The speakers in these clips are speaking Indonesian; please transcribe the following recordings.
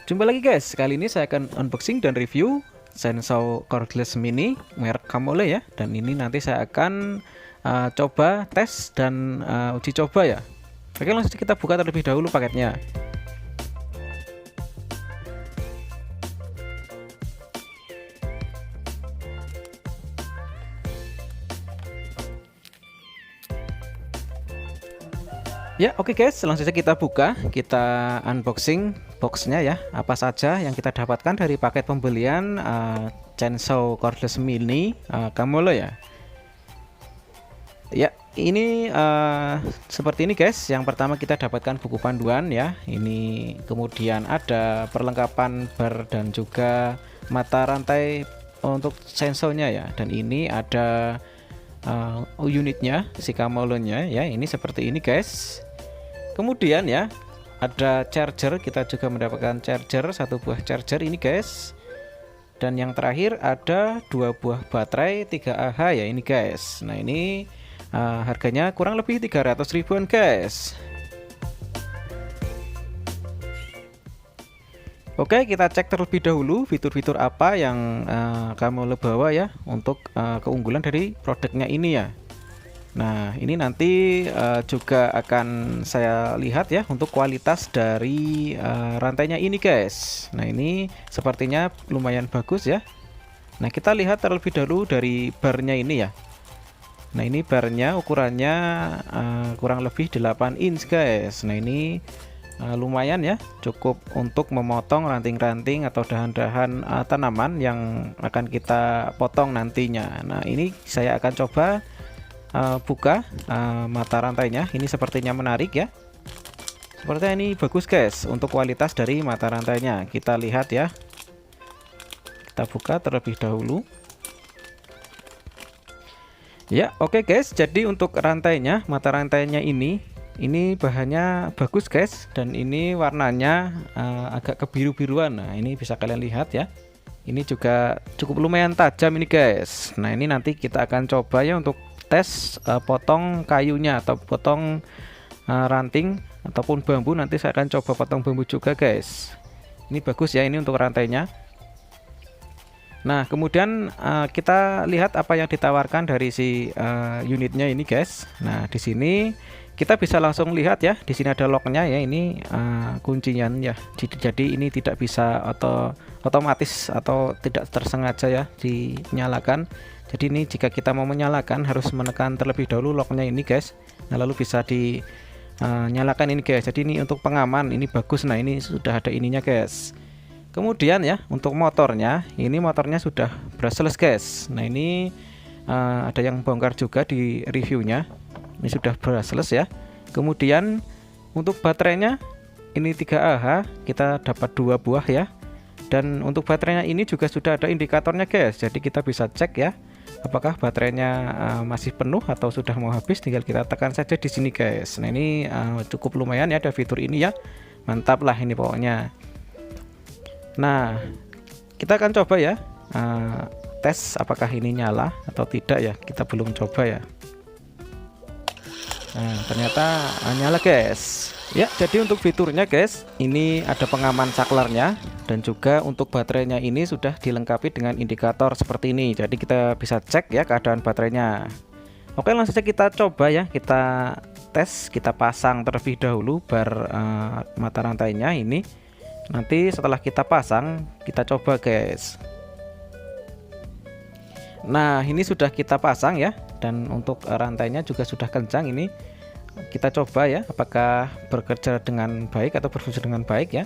Jumpa lagi guys, kali ini saya akan unboxing dan review Chainsaw Cordless Mini merek Camole ya. Dan ini nanti saya akan coba tes dan uji coba ya. Oke, langsung kita buka terlebih dahulu paketnya. Ya, oke guys, langsung saja kita buka, kita unboxing boxnya ya. Apa saja yang kita dapatkan dari paket pembelian Chainsaw Cordless Mini Camole ya. Ya, ini seperti ini guys. Yang pertama kita dapatkan buku panduan ya. Ini kemudian ada perlengkapan bar dan juga mata rantai untuk chainsaw-nya ya. Dan ini ada unitnya, si Camole-nya ya. Ini seperti ini guys. Kemudian ya ada charger, kita juga mendapatkan charger, satu buah charger ini guys. Dan yang terakhir ada dua buah baterai 3Ah ya ini guys. Nah ini harganya kurang lebih 300 ribuan guys. Oke, kita cek terlebih dahulu fitur-fitur apa yang Camole bawa ya untuk keunggulan dari produknya ini ya. Nah ini nanti juga akan saya lihat ya untuk kualitas dari rantainya ini guys. Nah ini sepertinya lumayan bagus ya. Nah kita lihat terlebih dahulu dari barnya ini ya. Nah ini barnya ukurannya kurang lebih 8 inch guys. Nah ini lumayan ya, cukup untuk memotong ranting-ranting atau dahan-dahan tanaman yang akan kita potong nantinya. Nah ini saya akan coba buka mata rantainya. Ini sepertinya menarik ya. Sepertinya ini bagus guys untuk kualitas dari mata rantainya. Kita lihat ya. Kita buka terlebih dahulu. Ya, oke guys. Jadi untuk rantainya, mata rantainya ini bahannya bagus guys. Dan ini warnanya agak kebiru-biruan. Nah, ini bisa kalian lihat ya. Ini juga cukup lumayan tajam ini guys. Nah, ini nanti kita akan coba ya untuk tes potong kayunya atau potong ranting ataupun bambu. Nanti saya akan coba potong bambu juga guys. Ini bagus ya ini untuk rantainya. Nah kemudian kita lihat apa yang ditawarkan dari si unitnya ini guys. Nah di sini kita bisa langsung lihat ya, di sini ada locknya ya, ini kuncinya ya. Jadi ini tidak bisa otomatis atau tidak tersengaja ya dinyalakan. Jadi ini jika kita mau menyalakan harus menekan terlebih dahulu locknya ini guys. Nah lalu bisa dinyalakan ini guys. Jadi ini untuk pengaman, ini bagus. Nah ini sudah ada ininya guys. Kemudian ya untuk motornya, ini motornya sudah brushless guys. Nah ini ada yang bongkar juga di reviewnya. Ini sudah brushless ya. Kemudian untuk baterainya ini 3Ah, kita dapat 2 buah ya. Dan untuk baterainya ini juga sudah ada indikatornya guys. Jadi kita bisa cek ya apakah baterainya masih penuh atau sudah mau habis. Tinggal kita tekan saja di sini guys. Nah ini cukup lumayan ya ada fitur ini ya. Mantap lah ini pokoknya. Nah kita akan coba ya tes apakah ini nyala atau tidak ya. Kita belum coba ya. Nah ternyata nyala guys ya. Jadi untuk fiturnya guys, ini ada pengaman saklarnya dan juga untuk baterainya ini sudah dilengkapi dengan indikator seperti ini. Jadi kita bisa cek ya keadaan baterainya. Oke langsung saja kita coba ya, kita tes, kita pasang terlebih dahulu bar mata rantainya ini. Nanti setelah kita pasang kita coba guys. Nah ini sudah kita pasang ya. Dan untuk rantainya juga sudah kencang ini. Kita coba ya apakah bekerja dengan baik atau berfungsi dengan baik ya.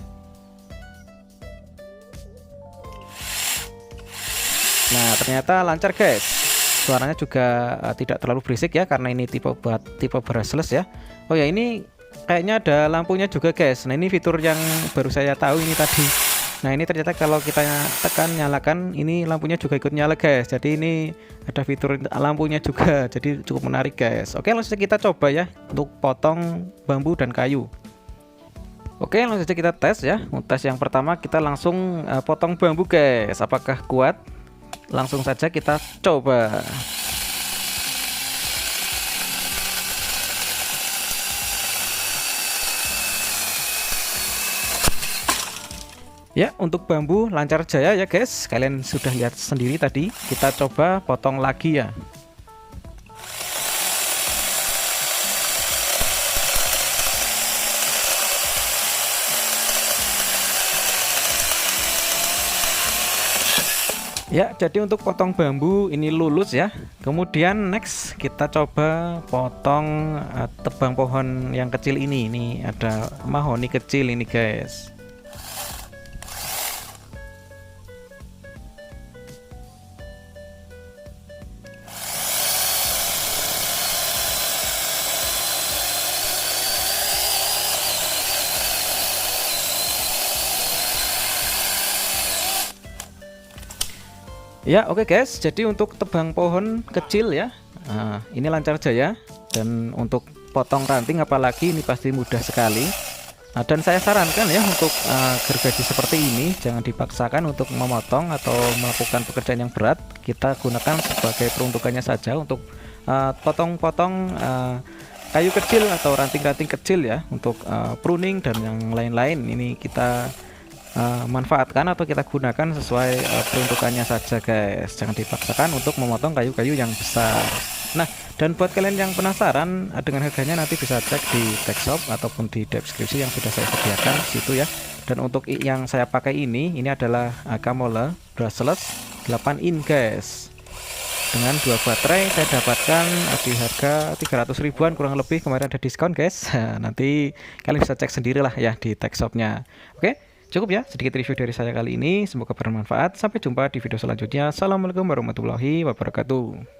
Nah ternyata lancar guys. Suaranya juga tidak terlalu berisik ya, karena ini tipe brushless ya. Oh ya ini kayaknya ada lampunya juga guys. Nah ini fitur yang baru saya tahu ini tadi. Nah ini ternyata kalau kita tekan nyalakan, ini lampunya juga ikut nyala guys. Jadi ini ada fitur lampunya juga. Jadi cukup menarik guys. Oke langsung kita coba ya untuk potong bambu dan kayu. Oke langsung saja kita tes ya. Untuk tes yang pertama kita langsung potong bambu guys. Apakah kuat? Langsung saja kita coba. Ya, untuk bambu lancar jaya ya guys. Kalian sudah lihat sendiri tadi. Kita coba potong lagi ya. Ya, jadi untuk potong bambu ini lulus ya. Kemudian next kita coba potong tebang pohon yang kecil ini. Ini ada mahoni kecil ini guys. Ya, oke guys. Jadi untuk tebang pohon kecil ya, ini lancar jaya. Dan untuk potong ranting apalagi ini pasti mudah sekali. Dan saya sarankan ya untuk gergaji seperti ini jangan dipaksakan untuk memotong atau melakukan pekerjaan yang berat. Kita gunakan sebagai peruntukannya saja untuk potong-potong kayu kecil atau ranting-ranting kecil ya untuk pruning dan yang lain-lain. Ini kita manfaatkan atau kita gunakan sesuai peruntukannya saja guys. Jangan dipaksakan untuk memotong kayu-kayu yang besar. Nah, dan buat kalian yang penasaran dengan harganya nanti bisa cek di tag shop ataupun di deskripsi yang sudah saya sediakan di situ ya. Dan untuk yang saya pakai ini adalah Kamole brushless 8 in guys. Dengan 2 baterai saya dapatkan di harga 300 ribuan kurang lebih, kemarin ada diskon guys. Nanti kalian bisa cek sendirilah ya di tag shopnya. Oke, cukup ya sedikit review dari saya kali ini. Semoga bermanfaat. Sampai jumpa di video selanjutnya. Assalamualaikum warahmatullahi wabarakatuh.